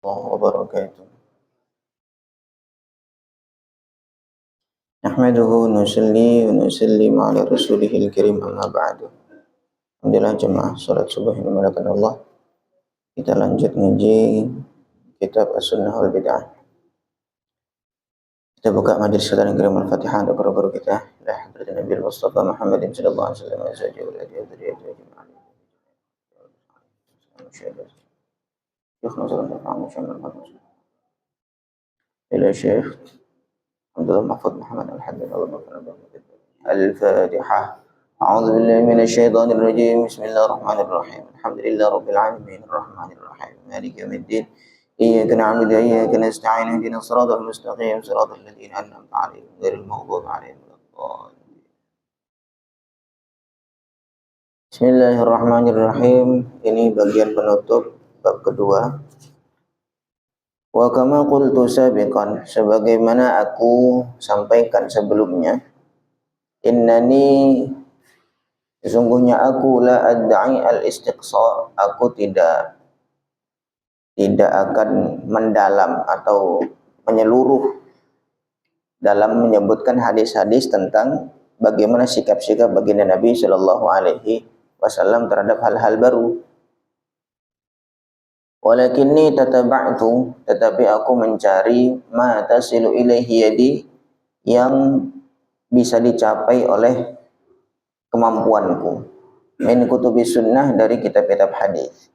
الله وبركاته. نحمده ونصلي ونسلم على رسوله الكريم أما بعد. Alhamdulillah jemaah salat subuh yang dimuliakan Allah. Kita lanjut ngaji kitab As-Sunnah wal Bid'ah. Kita buka majelis kita dengan kirim Al-Fatihah untuk guru-guru kita. La hadratin Nabi Mustafa Muhammadin sallallahu alaihi wasallam wa azwajihi wa dzurriyyatihi ajma'in. إلى الشيخ عبد الله محفوظ محمد الحمد لله. الفاتحة. أعوذ بالله من الشيطان الرجيم. بسم الله الرحمن الرحيم. الحمد لله رب العالمين الرحمن الرحيم مالك يوم الدين. إياك نعبد وإياك نستعين اهدنا الصراط المستقيم صراط الذين أنعمت عليهم غير المغضوب عليهم ولا الضالين. Bismillahirrahmanirrahim. Ini bagian penutup bab kedua. Wa kama qultu sabiqan, sebagaimana aku sampaikan sebelumnya, innani, sesungguhnya aku la adda'i al-istiqsa, aku tidak akan mendalam atau menyeluruh dalam menyebutkan hadis-hadis tentang bagaimana sikap-sikap baginda Nabi sallallahu alaihi wasallam terhadap hal-hal baru. Walakinni tataba'tu, tetapi aku mencari ma tasilu ilaihi yadi, yang bisa dicapai oleh kemampuanku, min kutubis sunnah, dari kitab-kitab hadis.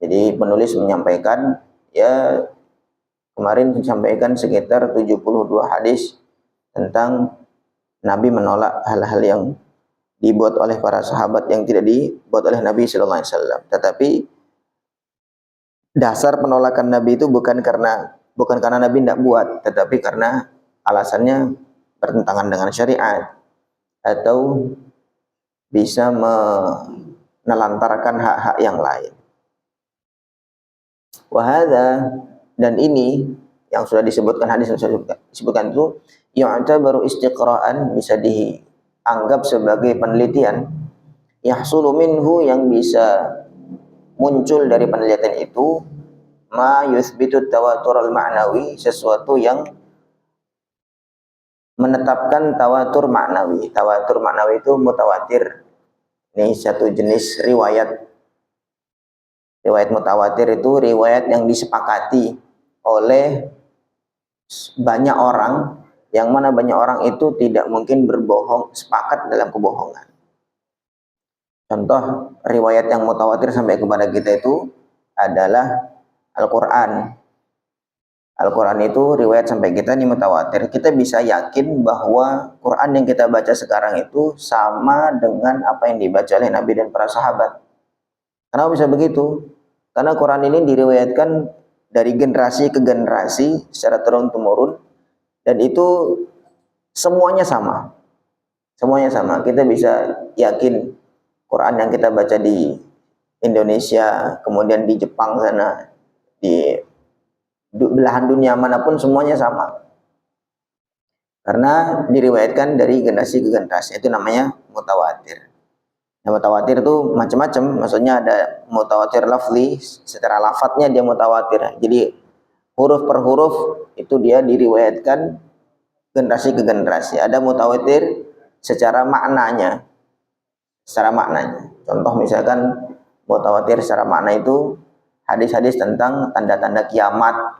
Jadi penulis menyampaikan, ya kemarin disampaikan sekitar 72 hadis tentang Nabi menolak hal-hal yang dibuat oleh para sahabat yang tidak dibuat oleh Nabi sallallahu alaihi wasallam. Tetapi dasar penolakan Nabi itu bukan karena Nabi tidak buat, tetapi karena alasannya bertentangan dengan syariat atau bisa menelantarkan hak-hak yang lain. Wahada, dan ini yang sudah disebutkan, hadis yang sudah disebutkan itu yu'tabaru istiqra'an, bisa dianggap sebagai penelitian, yahsulu minhu, yang bisa muncul dari penelitian itu, ma yuthbitu tawatur al-ma'nawi, sesuatu yang menetapkan tawatur maknawi. Tawatur maknawi itu mutawatir. Ini satu jenis riwayat. Riwayat mutawatir itu riwayat yang disepakati oleh banyak orang, yang mana banyak orang itu tidak mungkin berbohong, sepakat dalam kebohongan. Contoh riwayat yang mutawatir sampai kepada kita itu adalah Al-Quran. Al-Quran itu riwayat sampai kita ini mutawatir. Kita bisa yakin bahwa Quran yang kita baca sekarang itu sama dengan apa yang dibaca oleh Nabi dan para sahabat. Kenapa bisa begitu? Karena Quran ini diriwayatkan dari generasi ke generasi secara turun-temurun, dan itu semuanya sama. Semuanya sama. Kita bisa yakin Quran yang kita baca di Indonesia, kemudian di Jepang sana, di belahan dunia manapun, semuanya sama. Karena diriwayatkan dari generasi ke generasi, itu namanya mutawatir. Nah, mutawatir itu macam-macam, maksudnya ada mutawatir lafzi, secara lafadznya dia mutawatir. Jadi huruf per huruf itu dia diriwayatkan generasi ke generasi. Ada mutawatir secara maknanya. Contoh misalkan mutawatir secara makna itu hadis-hadis tentang tanda-tanda kiamat.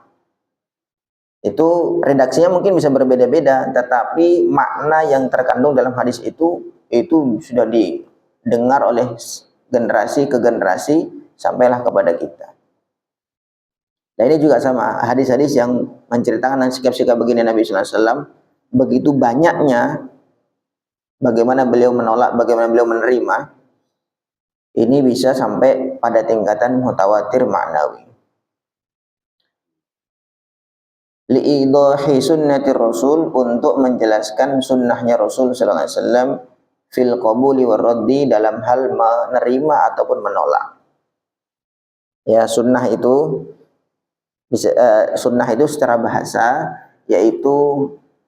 Itu redaksinya mungkin bisa berbeda-beda, tetapi makna yang terkandung dalam hadis itu sudah didengar oleh generasi ke generasi sampailah kepada kita. Dan ini juga sama, hadis-hadis yang menceritakan tentang sikap-sikap baginda Nabi sallallahu alaihi wasallam, begitu banyaknya, bagaimana beliau menolak, bagaimana beliau menerima, ini bisa sampai pada tingkatan mutawatir ma'nawi. Li'idahi sunnatir Rasul, untuk menjelaskan sunnahnya Rasul sallallahu alaihi wasallam, fil qabuli war raddi, dalam hal menerima ataupun menolak. Ya, sunnah itu secara bahasa yaitu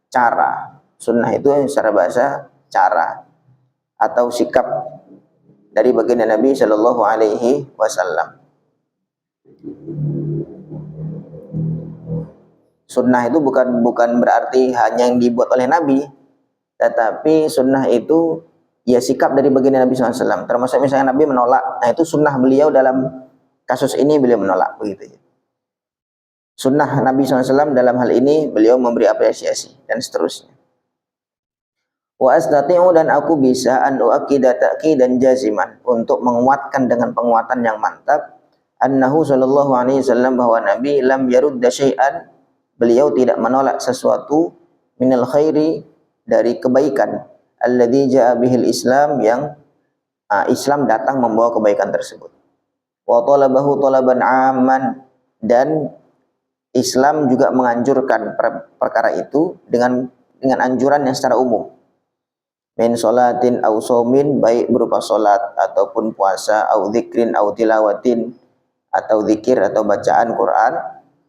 cara. Sunnah itu secara bahasa cara atau sikap dari baginda Nabi Shallallahu Alaihi Wasallam. Sunnah itu bukan berarti hanya yang dibuat oleh Nabi, tetapi sunnah itu ya sikap dari baginda Nabi SAW. Termasuk misalnya Nabi menolak, nah itu sunnah beliau dalam kasus ini beliau menolak begitu. Sunnah Nabi SAW dalam hal ini beliau memberi apresiasi dan seterusnya. Wa astati'u, dan aku bisa an uakkida ta'kidan jaziman, untuk menguatkan dengan penguatan yang mantap, annahu sallallahu alaihi wasallam, bahwa Nabi lam yarudda syai'an, beliau tidak menolak sesuatu, minal khairi, dari kebaikan, alladzi ja'a bihil Islam, yang Islam datang membawa kebaikan tersebut. Wa talabahu talaban amman, dan Islam juga menganjurkan perkara itu dengan anjuran yang secara umum. Min sholatin au saumin, baik berupa solat ataupun puasa, au dzikrin au tilawatin, atau zikir atau bacaan Quran,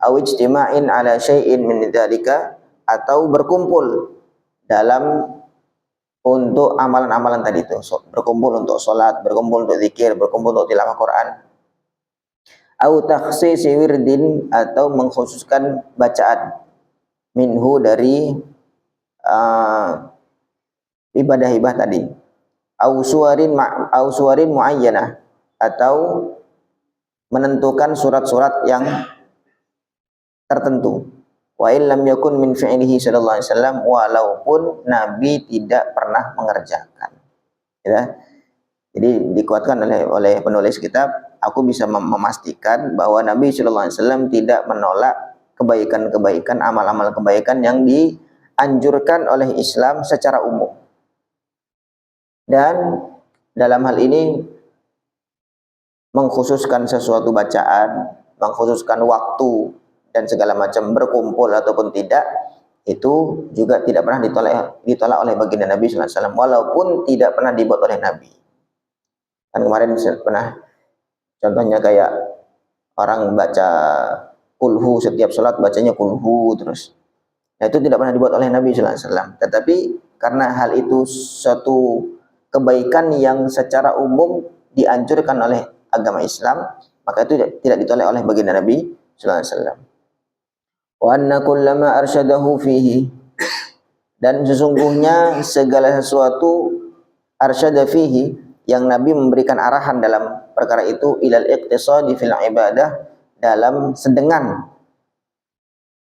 au ijtima'in ala syai'in min dzalika, atau berkumpul dalam untuk amalan-amalan tadi itu, berkumpul untuk solat, berkumpul untuk zikir, berkumpul untuk tilawah Quran, au takhsisi wirdin, atau mengkhususkan bacaan, minhu, dari ibadah-ibadah tadi, au suwarin muayyanah, atau menentukan surat-surat yang tertentu. Wa illam yakun min fi'lihi sallallahu alaihi wasallam, walaupun Nabi tidak pernah mengerjakan. Ya. Jadi dikuatkan oleh penulis kitab, aku bisa memastikan bahwa Nabi sallallahu alaihi wasallam tidak menolak kebaikan-kebaikan, amal-amal kebaikan yang dianjurkan oleh Islam secara umum. Dan dalam hal ini mengkhususkan sesuatu bacaan, mengkhususkan waktu dan segala macam, berkumpul ataupun tidak, itu juga tidak pernah ditolak oleh baginda Nabi sallallahu alaihi wasallam, walaupun tidak pernah dibuat oleh Nabi. Kan kemarin pernah contohnya kayak orang baca kulhu, setiap sholat bacanya kulhu terus. Nah, itu tidak pernah dibuat oleh Nabi sallallahu alaihi wasallam. Tetapi karena hal itu suatu kebaikan yang secara umum dianjurkan oleh agama Islam, maka itu tidak ditolak oleh baginda Nabi sallallahu alaihi wasallam. Wa anna kullama arsyadahu fihi, dan sesungguhnya segala sesuatu arsyada fihi, yang Nabi memberikan arahan dalam perkara itu, ilal iqtisadi fil ibadah, dalam sedengan,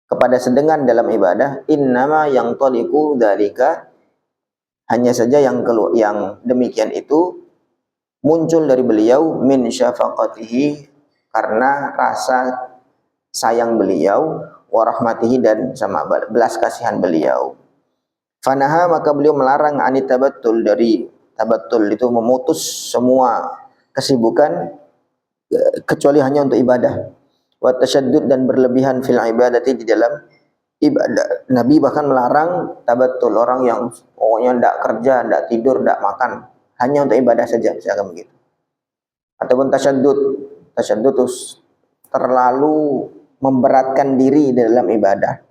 kepada sedengan dalam ibadah, innama yang toliku dalika, hanya saja yang demikian itu muncul dari beliau, min syafaqatihi, karena rasa sayang beliau, wa rahmatihi, dan sama belas kasihan beliau. Fanaha, maka beliau melarang anit tabattul, dari tabattul itu memutus semua kesibukan kecuali hanya untuk ibadah. Wa tasyaddud, dan berlebihan fil ibadati, di dalam ibadah. Nabi bahkan melarang tabattul, orang yang pokoknya tidak kerja, tidak tidur, tidak makan, hanya untuk ibadah saja, misalkan begitu. Ataupun tasyaddud terlalu memberatkan diri dalam ibadah.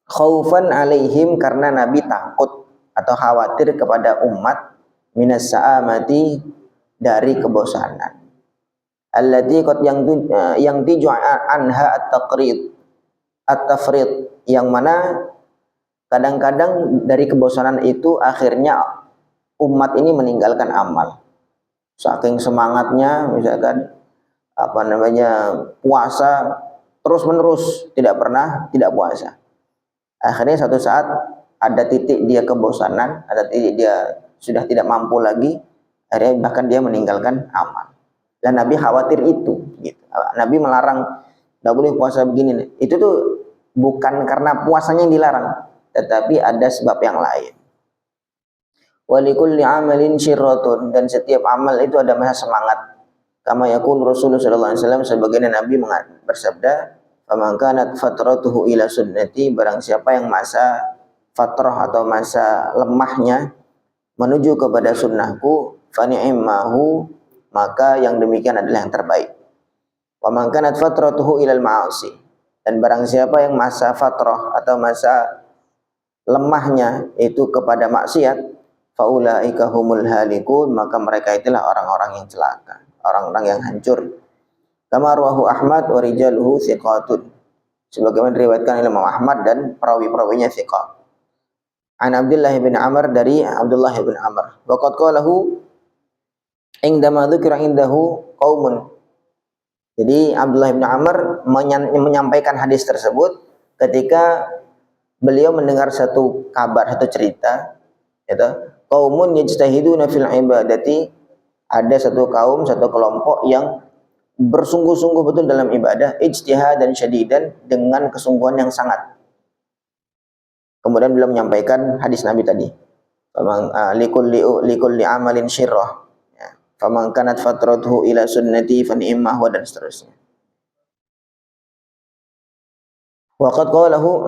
Khaufan alaihim, karena Nabi takut atau khawatir kepada umat, minas sa'amati, dari kebosanan. Allati qad yang tiju anha at-tafrid, yang mana kadang-kadang dari kebosanan itu akhirnya umat ini meninggalkan amal. Saking semangatnya, misalkan puasa terus menerus, tidak pernah tidak puasa. Akhirnya suatu saat ada titik dia kebosanan, ada titik dia sudah tidak mampu lagi, akhirnya bahkan dia meninggalkan amal. Dan Nabi khawatir itu, gitu. Nabi melarang, tidak boleh puasa begini. Itu tuh bukan karena puasanya yang dilarang, tetapi ada sebab yang lain. Walikulli amalin syirratun, dan setiap amal itu ada masa semangat. Kama yakun Rasulullah sallallahu alaihi wasallam, sebagaimana Nabi bersabda, faman kanat fatratuhu ila sunnati, barang siapa yang masa fatrah atau masa lemahnya menuju kepada sunnahku, fa ni'mahu, maka yang demikian adalah yang terbaik. Wa man kanat fatratuhu ilal ma'asi, dan barang siapa yang masa fatrah atau masa lemahnya itu kepada maksiat, faulaika humul halikun, maka mereka itulah orang-orang yang celaka, orang-orang yang hancur. Kama rawahu Ahmad wa rijaluhu thiqatun, sebagaimana diriwayatkan oleh Imam Ahmad dan perawi-perawinya thiqah. An Abdullah bin Amr, dari Abdullah bin Amr, waqad qalahu indama dzukira indahu qaumun. Jadi Abdullah bin Amr menyampaikan hadis tersebut ketika beliau mendengar satu kabar, satu cerita, gitu. Qaumun yajtahiduna fil ibadati, ada satu kaum, satu kelompok yang bersungguh-sungguh betul dalam ibadah, ijtihadan syadidan, dengan kesungguhan yang sangat. Kemudian beliau menyampaikan hadis Nabi tadi, likulli amalin syirrah, ya. Faman kanat fatratuhu ila sunnati fa ni'mah, dan seterusnya. Waqad qalahu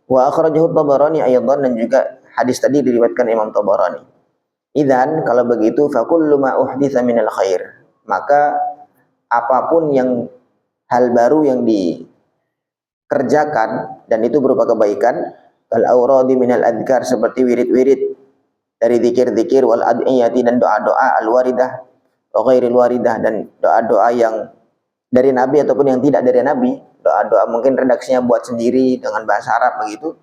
wa akhrajahu Tabarani aydan, dan juga hadis tadi diriwayatkan Imam Tabarani. Idzan, kalau begitu, fa kullu ma uhditsa minal khair, maka apapun yang hal baru yang dikerjakan dan itu berupa kebaikan, kal auradi minal adhkar, seperti wirid-wirid dari zikir-zikir, wal ad'iyati, dan doa-doa, al waridah wa ghairil waridah, dan doa-doa yang dari Nabi ataupun yang tidak dari Nabi, doa-doa mungkin redaksinya buat sendiri dengan bahasa Arab begitu.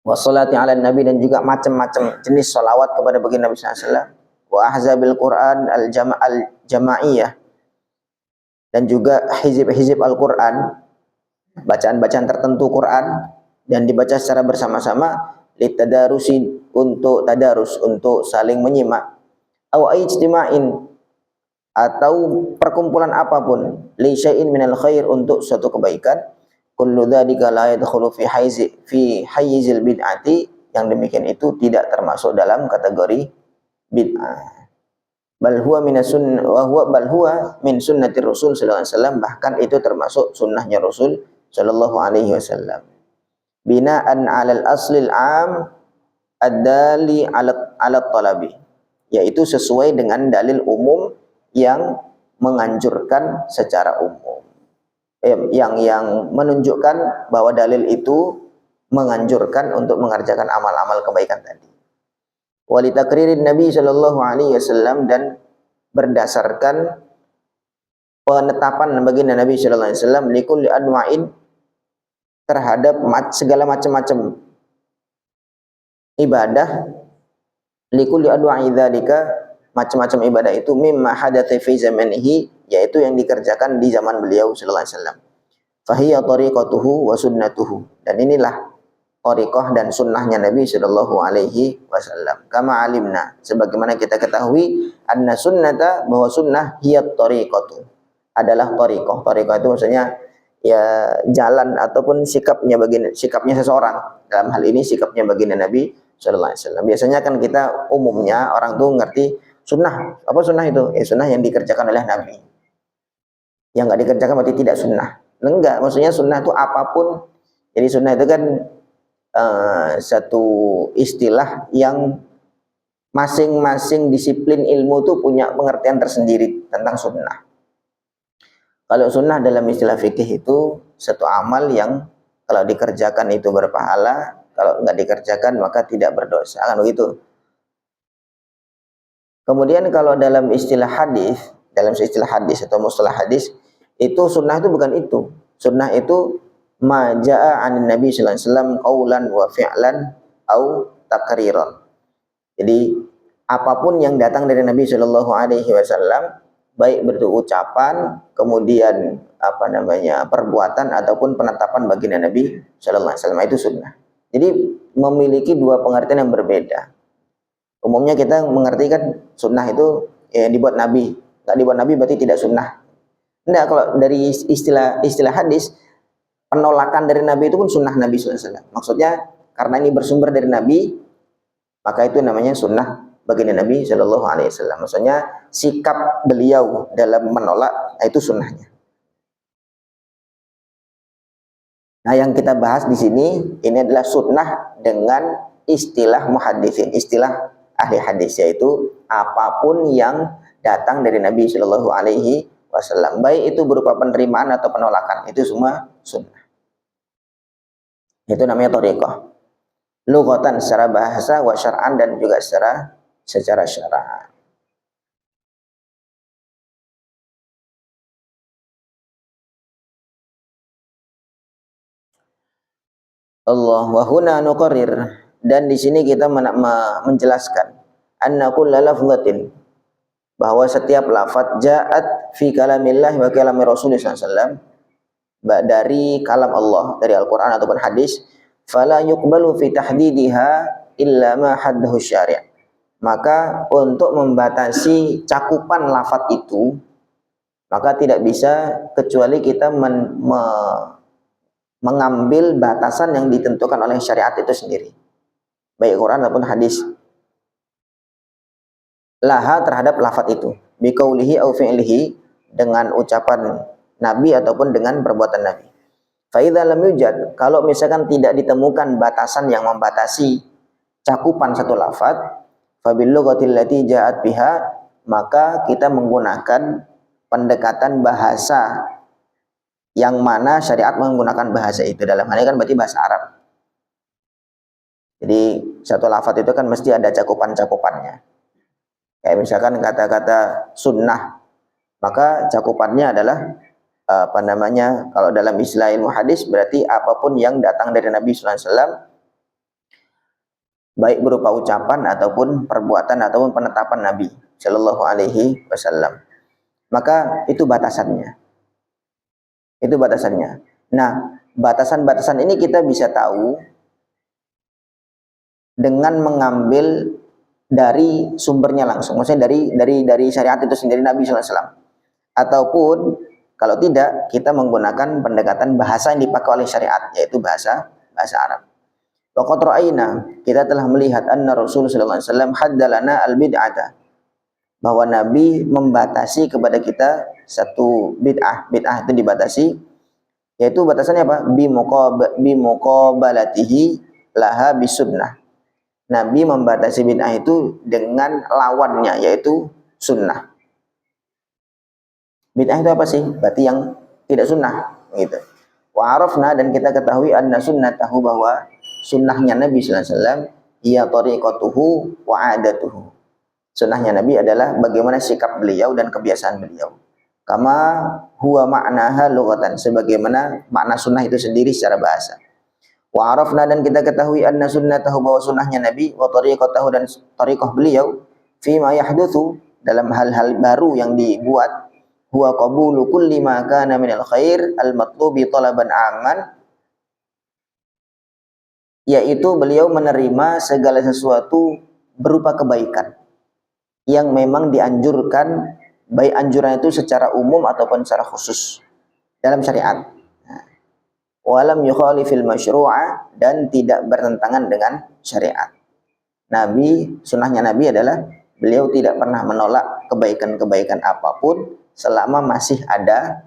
Wassalati ala nabi, dan juga macam-macam jenis salawat kepada baginda Nabi sallallahu alaihi wasallam. Wa ahzabil Quran al-jamaiyah, dan juga hizib-hizib Al-Quran, bacaan-bacaan tertentu Quran, dan dibaca secara bersama-sama, litadarusi, untuk tadarus, untuk saling menyimak, aw ijtima'in, atau perkumpulan apapun, li syai'in minal khair, untuk suatu kebaikan, kullu dzalika la yadkhulu fi hayyizil bid'ati, yang demikian itu tidak termasuk dalam kategori bid'ah. Bal huwa min sunnati Rasul sallallahu alaihi wasallam, bahkan itu termasuk sunnahnya Rasul sallallahu alaihi wasallam. Bina'an 'alal aslil 'am ad-dali 'ala talabi, yaitu sesuai dengan dalil umum yang menganjurkan secara umum, yang menunjukkan bahwa dalil itu menganjurkan untuk mengerjakan amal-amal kebaikan tadi. Walitakririn Nabi sallallahu alaihi wasallam, dan berdasarkan penetapan baginda Nabi sallallahu alaihi wasallam, likulli anwa'in, terhadap segala macam-macam ibadah, likulli anwa'i dzalika, macam-macam ibadah itu, mimma hadatsa fi zamanihi, yaitu yang dikerjakan di zaman beliau sallallahu alaihi wasallam. Fahiya tariqatuhu wa sunnatuhu, dan inilah thariqah dan sunnahnya Nabi sallallahu alaihi wasallam. Kama alimna, sebagaimana kita ketahui, anna sunnata, bahwa sunnah, hiya thariqatu, adalah thariqah. Thariqah itu maksudnya ya jalan ataupun sikapnya seseorang. Dalam hal ini sikapnya baginda Nabi sallallahu alaihi wasallam. Biasanya kan kita umumnya orang tuh ngerti sunnah. Apa sunnah itu? Sunnah yang dikerjakan oleh Nabi. Yang enggak dikerjakan berarti tidak sunnah. Enggak, maksudnya sunnah itu apapun. Jadi sunnah itu kan satu istilah yang masing-masing disiplin ilmu itu punya pengertian tersendiri tentang sunnah. Kalau sunnah dalam istilah fikih itu satu amal yang kalau dikerjakan itu berpahala, kalau enggak dikerjakan maka tidak berdosa, kan begitu. Kemudian kalau dalam istilah hadis atau mustalah hadis, itu sunnah itu bukan itu. Sunnah itu ma jaa 'anin Nabi sallallahu alaihi wasallam qaulan wa fi'lan au takriran. Jadi apapun yang datang dari Nabi sallallahu alaihi wasallam, baik bentuk ucapan, kemudian perbuatan ataupun penetapan baginda Nabi sallallahu alaihi wasallam, itu sunnah. Jadi memiliki dua pengertian yang berbeda. Umumnya kita mengerti kan sunnah itu dibuat Nabi. Enggak dibuat Nabi berarti tidak sunnah. Enggak, kalau dari istilah hadis, penolakan dari Nabi itu pun sunnah Nabi sallallahu alaihi wasallam. Maksudnya karena ini bersumber dari Nabi, maka itu namanya sunnah baginda Nabi sallallahu alaihi wasallam. Maksudnya sikap beliau dalam menolak, itu sunnahnya. Nah, yang kita bahas di sini ini adalah sunnah dengan istilah muhaddisin, istilah ahli hadis, yaitu apapun yang datang dari Nabi sallallahu alaihi wasallam, baik itu berupa penerimaan atau penolakan, itu semua sunnah. Itu namanya thariqah. Lughatan secara bahasa, wa syar'an, dan juga secara syara'. Allah wa huna nuqarrir, dan di sini kita menjelaskan anna kulla lafzatin, bahwa setiap lafaz ja'at fi kalamillah wa kalami Rasulullah SAW, dari kalam Allah, dari Al-Qur'an ataupun hadis, fala yuqbalu fi tahdidiha illa ma haddahu syari'. Maka untuk membatasi cakupan lafaz itu, maka tidak bisa kecuali kita mengambil batasan yang ditentukan oleh syariat itu sendiri, baik Quran ataupun hadis, laha terhadap lafaz itu, biqaulihi au fi'lihi, dengan ucapan Nabi ataupun dengan perbuatan Nabi. Fa idza lam yujad, kalau misalkan tidak ditemukan batasan yang membatasi cakupan satu lafaz, fa bil lughatil lati ja'at biha, maka kita menggunakan pendekatan bahasa yang mana syariat menggunakan bahasa itu. Dalam hal ini kan berarti bahasa Arab. Jadi satu lafaz itu kan mesti ada cakupan-cakupannya. Kayak misalkan kata-kata sunnah, maka cakupannya adalah apa namanya, kalau dalam istilah ilmu hadis berarti apapun yang datang dari Nabi sallallahu alaihi wasallam, baik berupa ucapan ataupun perbuatan ataupun penetapan Nabi sallallahu alaihi wasallam. Maka itu batasannya. Itu batasannya. Nah, batasan-batasan ini kita bisa tahu dengan mengambil dari sumbernya langsung, maksudnya dari syariat itu sendiri, Nabi sallallahu alaihi wasallam. Ataupun kalau tidak, kita menggunakan pendekatan bahasa yang dipakai oleh syariat, yaitu bahasa Arab. Wa qad ra'ayna, kita telah melihat anna Rasulullah sallallahu alaihi wasallam haddalana al-bid'ata, bahwa Nabi membatasi kepada kita satu bid'ah. Bid'ah itu dibatasi, yaitu batasannya apa? Bi muqabalatihi laha bisunnah. Nabi membatasi bid'ah itu dengan lawannya, yaitu sunnah. Bid'ah itu apa sih? Berarti yang tidak sunnah, gitu. Wa arafna, dan kita ketahui anna sunnatahu, bahwa sunnahnya Nabi sallallahu alaihi wasallam, ia tariqatuhu wa adatuhu. Sunnahnya Nabi adalah bagaimana sikap beliau dan kebiasaan beliau. Kama huwa ma'naha lughatan, sebagaimana makna sunnah itu sendiri secara bahasa. Wa arafna, dan kita ketahui anna sunnatahu, bahwa sunnahnya Nabi, wa tariqatahu, dan tariqah beliau, fi ma yahdutsu, dalam hal-hal baru yang dibuat, huwa qabulu kulli ma kana minal khair al-matlubi talaban amman, yaitu beliau menerima segala sesuatu berupa kebaikan yang memang dianjurkan, baik anjuran itu secara umum ataupun secara khusus dalam syariat. Walam yukhalifil masyru'a, dan tidak bertentangan dengan syariat. Nabi, sunnahnya Nabi adalah beliau tidak pernah menolak kebaikan-kebaikan apapun selama masih ada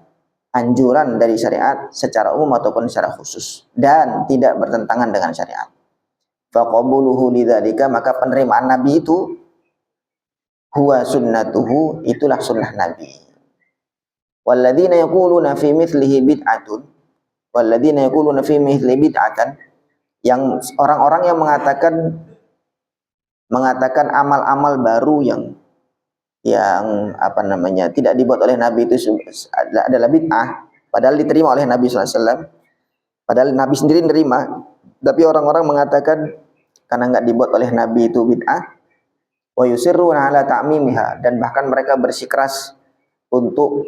anjuran dari syariat secara umum ataupun secara khusus, dan tidak bertentangan dengan syariat. Faqabuluhu lidzalika, maka penerimaan Nabi itu huwa sunnatuhu, itulah sunnah Nabi. Walladzina yaquluna fi mithlihi bid'atun, walladzina yaquluna fi mithli bid'atan, yang orang-orang yang mengatakan amal-amal baru yang apa namanya, tidak dibuat oleh Nabi itu adalah bid'ah, padahal diterima oleh Nabi sallallahu alaihi wasallam, padahal Nabi sendiri menerima, tapi orang-orang mengatakan karena enggak dibuat oleh Nabi itu bid'ah. Wa yusirruna ala ta'mimiha, dan bahkan mereka bersikeras untuk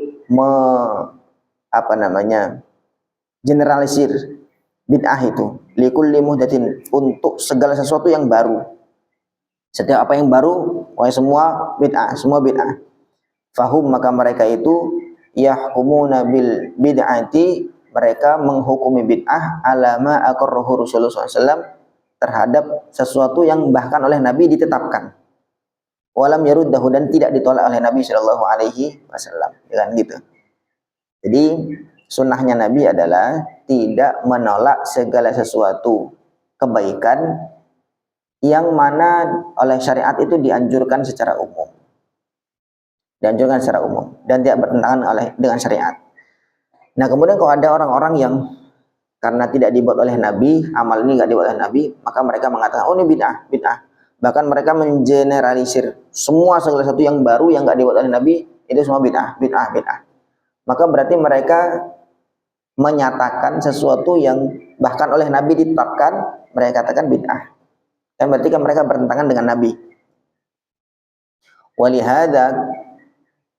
generalisir bid'ah itu, likulli muhdatsin, untuk segala sesuatu yang baru. Setiap apa yang baru, semua bid'ah, semua bid'ah. Fahum, maka mereka itu yahkumuna bil bid'ati, mereka menghukumi bid'ah ala ma aqarrahu Rasulullah SAW, terhadap sesuatu yang bahkan oleh Nabi ditetapkan. Walam yaruddahu, dan tidak ditolak oleh Nabi Shallallahu Alaihi Wasallam, kan gitu. Jadi sunnahnya Nabi adalah tidak menolak segala sesuatu kebaikan yang mana oleh syariat itu dianjurkan secara umum, dan tidak bertentangan dengan syariat. Nah, kemudian kalau ada orang-orang yang karena tidak dibuat oleh Nabi, amal ini nggak dibuat oleh Nabi, maka mereka mengatakan, oh ini bid'ah. Bahkan mereka mengeneralisir segala sesuatu yang baru yang nggak dibuat oleh Nabi, itu semua bid'ah. Maka berarti mereka menyatakan sesuatu yang bahkan oleh Nabi ditetapkan, mereka katakan bid'ah. Dan berarti kan mereka bertentangan dengan Nabi. Walihada,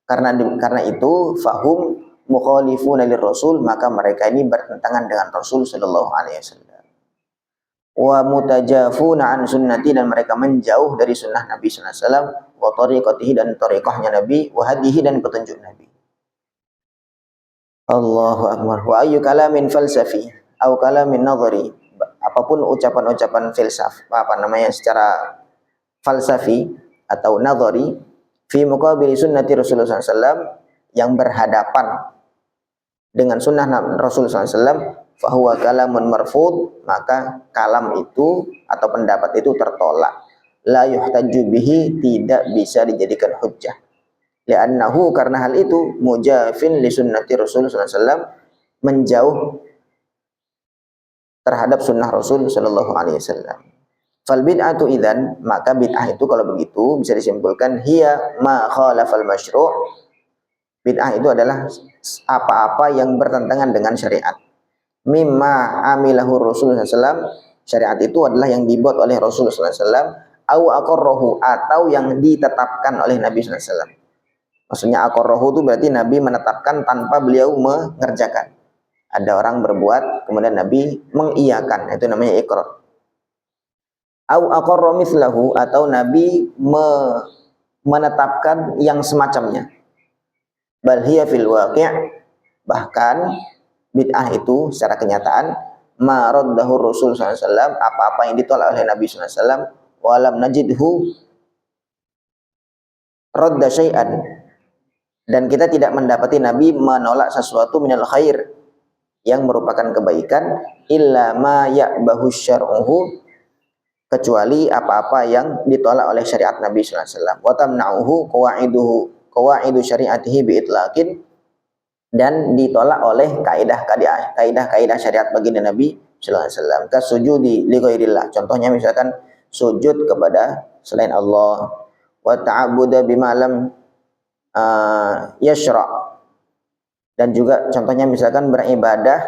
karena itu fahum mukhalifuna Rasul, maka mereka ini bertentangan dengan Rasul sallallahu alaihi wasallam. Wa mutajafuna an sunnati, dan mereka menjauh dari sunnah Nabi sallallahu alaihi wasallam, wa tariqatihi, dan tariqahnya Nabi, wa hadihi, dan petunjuk Nabi. Allahu akbar. Wa ayyu kalamin falsafi au kalamin nadhari, apapun ucapan-ucapan filsaf, secara falsafi atau nadhari, fi muqabili sunnati Rasulullah SAW, yang berhadapan dengan sunnah Rasulullah SAW, fahuwa kalamun marfud, maka kalam itu atau pendapat itu tertolak. La yuhtaju bihi, tidak bisa dijadikan hujjah. Li'annahu, karena hal itu, mujafin li sunnati Rasulullah SAW, menjauh terhadap sunnah Rasul sallallahu alaihi wasallam. Fal bid'atu idzan, maka bid'ah itu kalau begitu bisa disimpulkan hiya ma khalafal masyru'. Bid'ah itu adalah apa-apa yang bertentangan dengan syariat. Mimma amilahu Rasulullah sallallahu alaihi wasallam, syariat itu adalah yang dibuat oleh Rasulullah sallallahu alaihi wasallam, au aqarrahu, atau yang ditetapkan oleh Nabi sallallahu alaihi wasallam. Maksudnya aqarrahu itu berarti Nabi menetapkan tanpa beliau mengerjakan. Ada orang berbuat, kemudian Nabi mengiyakan, itu namanya iqrar. Au aqarra mithlahu, atau Nabi menetapkan yang semacamnya. Bal hiya fil waqi', bahkan bid'ah itu secara kenyataan ma raddahu Rasul sallallahu alaihi wasallam, apa-apa yang ditolak oleh Nabi sallallahu alaihi wasallam, walam najidhu radda syai'an, dan kita tidak mendapati Nabi menolak sesuatu minal khair, yang merupakan kebaikan, illa ma ya'bahu syar'uhu, kecuali apa-apa yang ditolak oleh syariat Nabi sallallahu alaihi wasallam. Wa tamna'uhu qawaidu syari'atihi bi itlaqin, dan ditolak oleh kaidah-kaidah syariat baginda Nabi sallallahu alaihi wasallam. Kasujudi li ghairillah, contohnya misalkan sujud kepada selain Allah, wa ta'abbuda bima lam yashra', dan juga contohnya misalkan beribadah,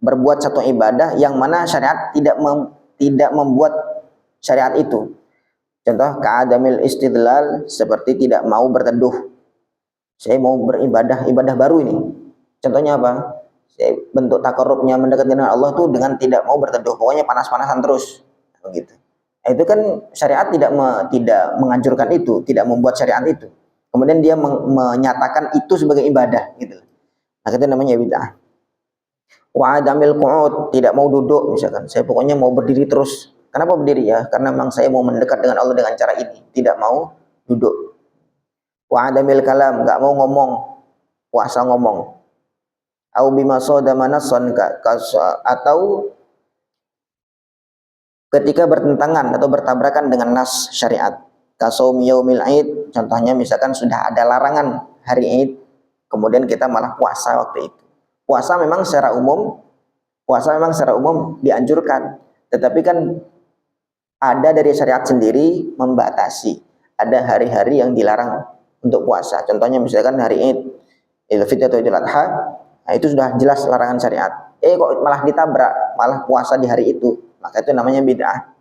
berbuat satu ibadah yang mana syariat tidak membuat syariat itu. Contoh ka'adamil istidlal, seperti tidak mau berteduh. Saya mau beribadah, ibadah baru ini. Contohnya apa? Saya bentuk takarrubnya mendekat dengan Allah tuh dengan tidak mau berteduh, pokoknya panas-panasan terus, begitu. Nah, itu kan syariat tidak menganjurkan itu, tidak membuat syariat itu. Kemudian dia menyatakan itu sebagai ibadah, gitu. Nah, itu namanya bid'ah. Wa adamil qu'ud, tidak mau duduk misalkan. Saya pokoknya mau berdiri terus. Kenapa berdiri ya? Karena memang saya mau mendekat dengan Allah dengan cara ini, tidak mau duduk. Wa adamil kalam, enggak mau ngomong, puasa ngomong. Au bima sadama nassan, atau ketika bertentangan atau bertabrakan dengan nas syariat. Kasaumi yaumil Aid, contohnya misalkan sudah ada larangan hari Id, kemudian kita malah puasa waktu itu. Puasa memang secara umum dianjurkan, tetapi kan ada dari syariat sendiri membatasi. Ada hari-hari yang dilarang untuk puasa. Contohnya misalkan hari Id, Idul Fitri atau Idul Adha, nah itu sudah jelas larangan syariat. Kok malah ditabrak, malah puasa di hari itu, maka itu namanya bid'ah.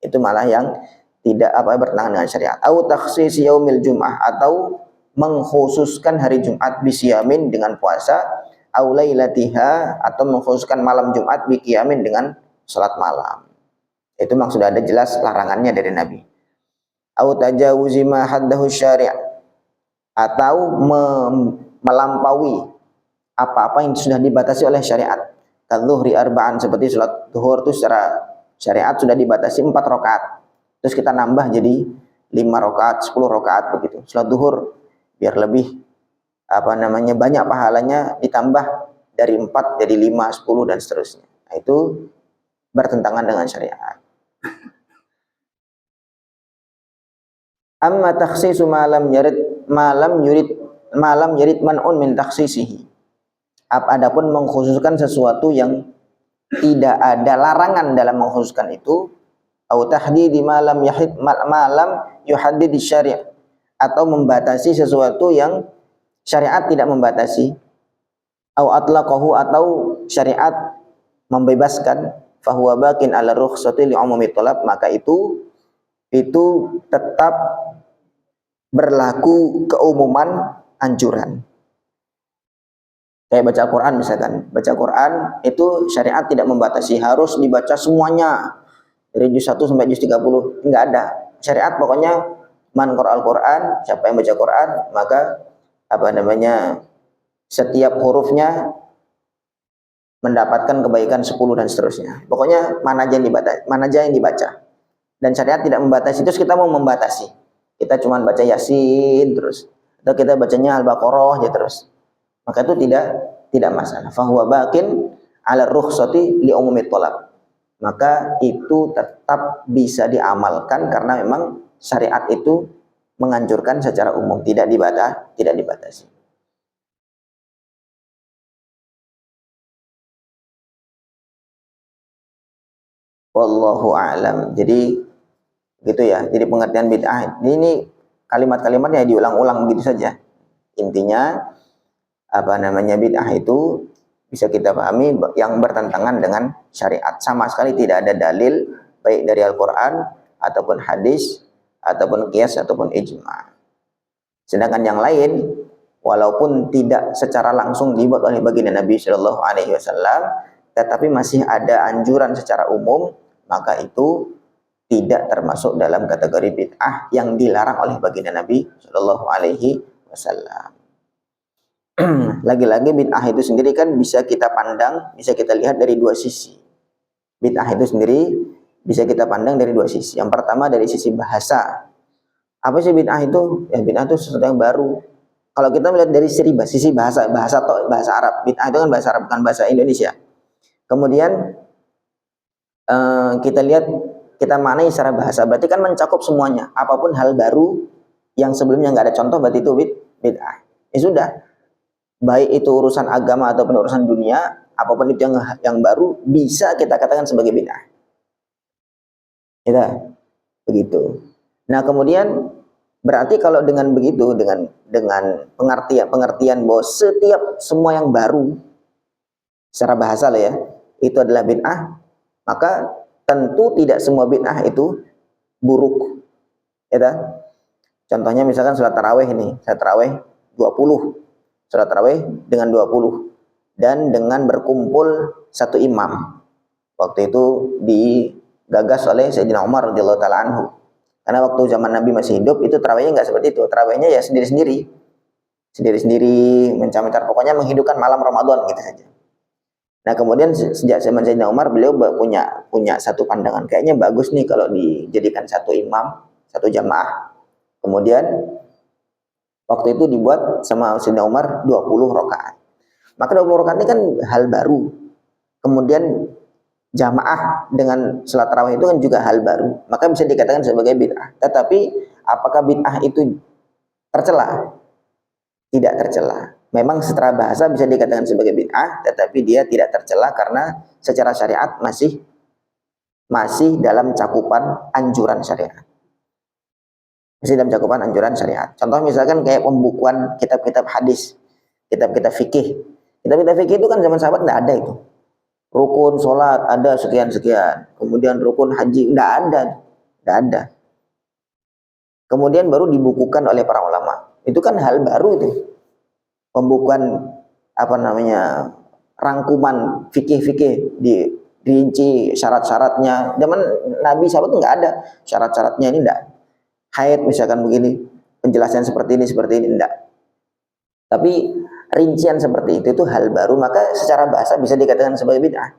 Itu malah yang tidak bertentangan dengan syariat. Au takhsis yaumil jum'ah, atau mengkhususkan hari Jumat bisyamin dengan puasa, au lailatiha, atau mengkhususkan malam Jumat biqiyamin dengan salat malam. Itu memang sudah ada jelas larangannya dari Nabi. Au tajawuzi ma haddahu syari', atau melampaui apa-apa yang sudah dibatasi oleh syariat. Kadzuhri arba'an, seperti salat zuhur itu secara syariat sudah dibatasi 4 rakaat. Terus kita nambah jadi 5 rakaat, 10 rakaat begitu. Salat zuhur biar lebih banyak pahalanya, ditambah dari 4 jadi 5, 10 dan seterusnya. Nah, itu bertentangan dengan syariat. Amma takhsisu malam yurid man'un min takhsisihi. Adapun mengkhususkan sesuatu yang tidak ada larangan dalam mengkhususkan itu, au tahdidi malam yuhaddid syari', atau membatasi sesuatu yang syariat tidak membatasi, au atlaqahu, atau syariat membebaskan, fahuwa bakin ala rukhsati li umumi talab, maka itu tetap berlaku keumuman anjuran. Kayak baca Al-Quran misalkan, baca Quran itu syariat tidak membatasi harus dibaca semuanya dari juz 1 sampai juz 30, enggak ada. Syariat pokoknya man qara'al Quran, siapa yang baca Quran maka setiap hurufnya mendapatkan kebaikan 10 dan seterusnya. Pokoknya mana aja yang dibaca. Dan syariat tidak membatasi. Terus kita mau membatasi, kita cuma baca Yasin terus, atau kita bacanya Al-Baqarah aja terus, maka itu tidak masalah. Fahuwa bakin ala rukhsati li umumi talab, maka itu tetap bisa diamalkan karena memang syariat itu menganjurkan secara umum, tidak dibatasi. Wallahu a'lam. Jadi gitu ya. Jadi pengertian bid'ah ini kalimat-kalimatnya diulang-ulang begitu saja. Intinya bid'ah itu bisa kita pahami yang bertentangan dengan syariat. Sama sekali tidak ada dalil baik dari Al-Qur'an ataupun hadis ataupun qiyas ataupun ijma'. Sedangkan yang lain walaupun tidak secara langsung dibuat oleh baginda Nabi Shallallahu alaihi wasallam, tetapi masih ada anjuran secara umum, maka itu tidak termasuk dalam kategori bid'ah yang dilarang oleh baginda Nabi Shallallahu alaihi wasallam. Lagi-lagi bid'ah itu sendiri kan bisa kita pandang, bisa kita lihat dari dua sisi. Bid'ah itu sendiri bisa kita pandang dari dua sisi. Yang pertama dari sisi bahasa. Apa sih bid'ah itu? Ya bid'ah itu sesuatu yang baru. Kalau kita melihat dari sisi bahasa Arab, bid'ah itu kan bahasa Arab, bukan bahasa Indonesia. Kemudian kita lihat, kita maknai secara bahasa, berarti kan mencakup semuanya. Apapun hal baru yang sebelumnya nggak ada contoh, berarti itu bid'ah. Ya sudah, baik itu urusan agama ataupun urusan dunia, apapun itu yang baru bisa kita katakan sebagai bid'ah. Ya, begitu. Nah kemudian berarti kalau dengan begitu, dengan pengertian bahwa semua yang baru secara bahasa lah ya, itu adalah bid'ah, maka tentu tidak semua bid'ah itu buruk. Ya, contohnya misalkan salat tarawih ini, salat tarawih 20, salat tarawih dengan 20 dan dengan berkumpul satu imam. Waktu itu digagas oleh Sayyidina Umar radhiyallahu taala anhu. Karena waktu zaman Nabi masih hidup itu tarawihnya nggak seperti itu. Tarawihnya ya sendiri-sendiri, mencar-mencar, pokoknya menghidupkan malam Ramadan gitu saja. Nah kemudian sejak zaman Sayyidina Umar, beliau punya satu pandangan, kayaknya bagus nih kalau dijadikan satu imam, satu jamaah. Kemudian waktu itu dibuat sama Sayyidina Umar 20 rakaat. Maka 20 rakaat ini kan hal baru. Kemudian jamaah dengan salat tarawih itu kan juga hal baru. Maka bisa dikatakan sebagai bid'ah. Tetapi apakah bid'ah itu tercela? Tidak tercela. Memang secara bahasa bisa dikatakan sebagai bid'ah, tetapi dia tidak tercela karena secara syariat masih dalam cakupan anjuran syariat. Masih dalam cakupan anjuran syariat. Contoh misalkan kayak pembukuan kitab-kitab hadis, kitab-kitab fikih. Kitab-kitab fikih itu kan zaman sahabat tidak ada itu. Rukun sholat ada sekian-sekian. Kemudian rukun haji tidak ada. Kemudian baru dibukukan oleh para ulama. Itu kan hal baru itu. Pembukuan rangkuman fikih-fikih dirinci syarat-syaratnya. Zaman Nabi sahabat itu nggak ada syarat-syaratnya, ini enggak. Haid misalkan begini, penjelasan seperti ini enggak. Tapi rincian seperti itu hal baru, maka secara bahasa bisa dikatakan sebagai bid'ah.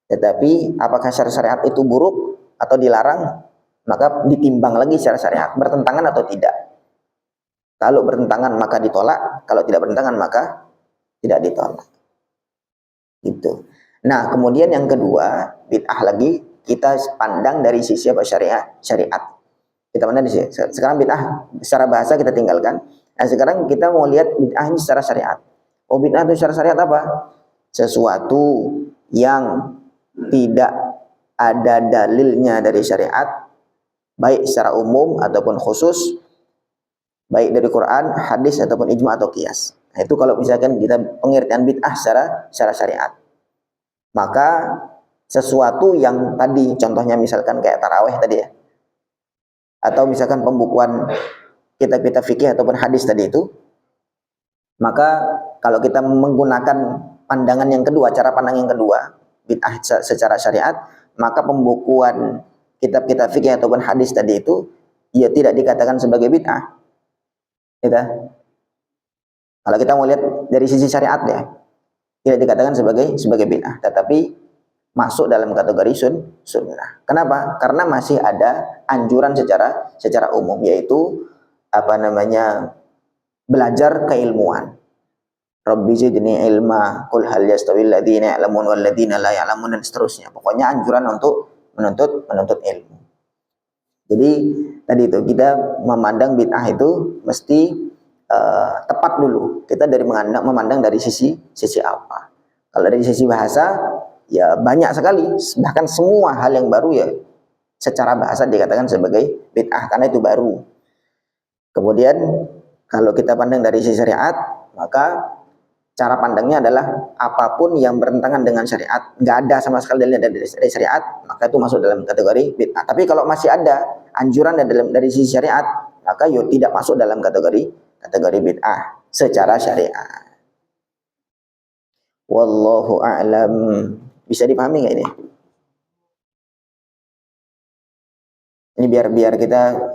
Tetapi apakah secara syariat itu buruk atau dilarang? Maka ditimbang lagi secara syariat, bertentangan atau tidak. Kalau bertentangan maka ditolak, kalau tidak bertentangan maka tidak ditolak. Gitu. Nah, kemudian yang kedua, bid'ah lagi kita pandang dari sisi apa? Syariat. Kita pandang di sini. Sekarang bid'ah secara bahasa kita tinggalkan. Nah, sekarang kita mau lihat bid'ah ini secara syariat. Oh, bid'ah itu secara syariat apa? Sesuatu yang tidak ada dalilnya dari syariat, baik secara umum ataupun khusus, baik dari Quran, hadis ataupun ijma atau qiyas. Nah, itu kalau misalkan kita pengertian bid'ah secara syariat. Maka sesuatu yang tadi contohnya misalkan kayak taraweh tadi ya, atau misalkan pembukuan kitab-kitab fikih ataupun hadis tadi itu, maka kalau kita menggunakan pandangan yang kedua, cara pandang yang kedua, bid'ah secara syariat, maka pembukuan kitab-kitab fikih ataupun hadis tadi itu ya tidak dikatakan sebagai bid'ah. Gitu. Kalau kita mau lihat dari sisi syariat ya, tidak dikatakan sebagai bid'ah, tetapi masuk dalam kategori sunnah. Kenapa? Karena masih ada anjuran secara umum, yaitu belajar keilmuan. Rabbi zidni ilma, qul hal yastawil ladzina ya'lamun wal ladzina la ya'lamun, dan seterusnya. Pokoknya anjuran untuk menuntut ilmu. Jadi tadi itu kita memandang bid'ah itu mesti tepat dulu. Kita memandang dari sisi apa. Kalau dari sisi bahasa ya banyak sekali, bahkan semua hal yang baru ya secara bahasa dikatakan sebagai bid'ah karena itu baru. Kemudian kalau kita pandang dari sisi syariat, maka cara pandangnya adalah apapun yang bertentangan dengan syariat, nggak ada sama sekali dari syariat, maka itu masuk dalam kategori bid'ah. Tapi kalau masih ada anjuran dari sisi syariat, maka yo tidak masuk dalam kategori bid'ah secara syariat. Wallahu a'lam. Bisa dipahami nggak ini? Ini biar kita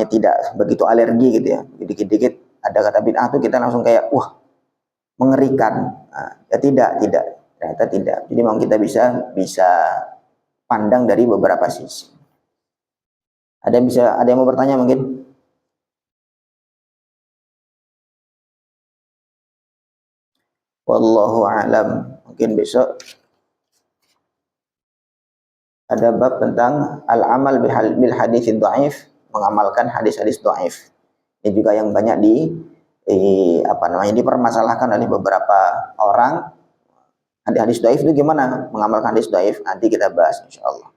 tidak begitu alergi gitu ya. Dikit-dikit ada kata bid'ah tuh kita langsung kayak wah, mengerikan. Nah, ya tidak, ternyata tidak. Jadi memang kita bisa pandang dari beberapa sisi. Ada yang mau bertanya mungkin? Wallahu a'lam. Mungkin besok ada bab tentang al-amal bil hadits dhaif, mengamalkan hadis-hadis dhaif. Ini juga yang banyak dipermasalahkan oleh beberapa orang. Hadis dhaif itu gimana? Mengamalkan hadis dhaif nanti kita bahas insyaallah.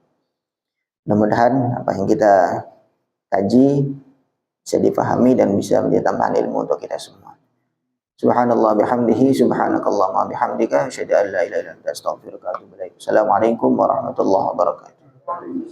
Mudah-mudahan apa yang kita kaji bisa dipahami dan bisa menjadi tambahan ilmu untuk kita semua. Subhanallah bihamdihi, subhanakallahumma bihamdika, asyhadu an la ilaha illa anta, astaghfiruka wa atubu ilaik. Assalamualaikum warahmatullahi wabarakatuh.